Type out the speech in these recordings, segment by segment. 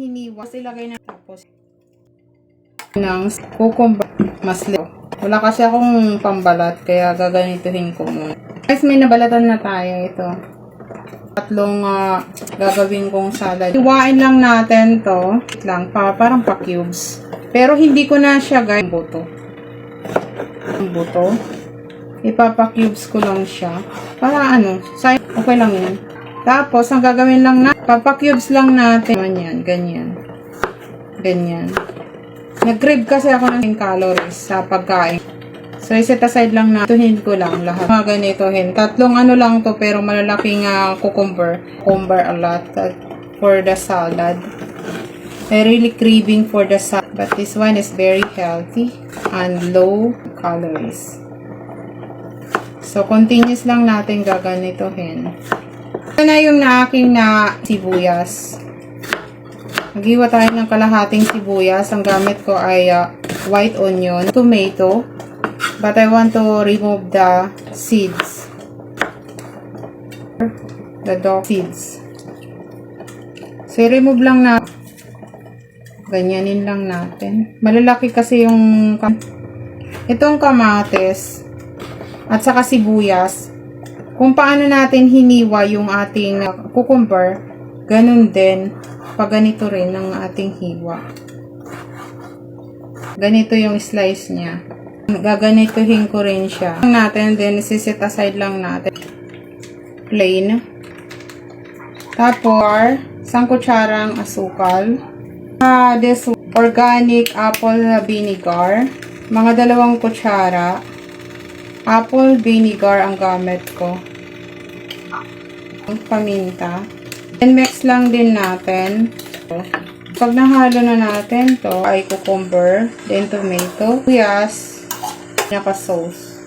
hiniwas, ilagay na tapos ng cucumber masli. Wala kasi akong pambalat, kaya gaganituhin ko muna. Guys, may nabalatan na tayo. Ito. Tatlong gagawin kong salad. Iwain lang natin to. Parang pa-cubes. Pero hindi ko na siya, guys. Ang buto. Ipapa-cubes ko lang siya. Para okay lang yan. Tapos, ang gagawin lang na, papa-cubes lang natin. Ganyan. Nag-crave kasi ako ng calories sa pagkain. So, iset aside lang na. Tuhin ko lang lahat. Mga ganitohin. Tatlong lang to, pero malalaking cucumber. Cucumber a lot for the salad. I really craving for the salad. But this one is very healthy and low calories. So, continuous lang natin gaganitohin. Ito na yung aking sibuyas. Maghiwa tayo ng kalahating sibuyas. Ang gamit ko ay white onion, tomato, but I want to remove the seeds. The dog seeds. So, remove lang na. Ganyanin lang natin. Malalaki kasi yung itong kamatis at saka sibuyas. Kung paano natin hiniwa yung ating cucumber, ganun din. Pag ganito rin ang ating hiwa. Ganito yung slice niya. Gaganituhin ko rin siya. Then siset aside lang natin. Plain. Tapos, isang kutsarang asukal. This organic apple vinegar. Mga 2 kutsara. Apple vinegar ang gamit ko. Paminta. Then, mix lang din natin. Pag nahalo na natin to ay cucumber, then tomato, sibuyas, sauce.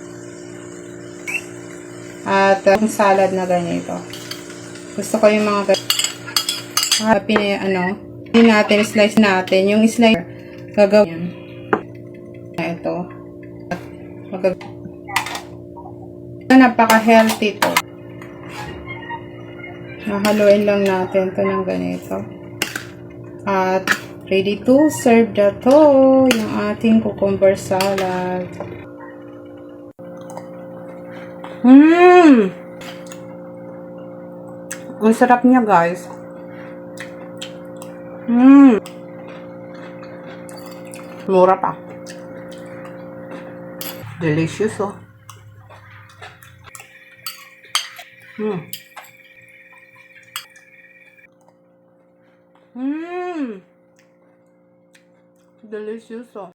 At yung salad na ganito. Gusto ko yung mga hindi natin, slice natin. Yung slice, gagawin na ito. Napaka-healthy to. Haluin lang natin to ng ganito. At ready to serve na to yung ating cucumber salad. Ang sarap niya, guys. Mura pa. Delicious, oh. Delicious, oh.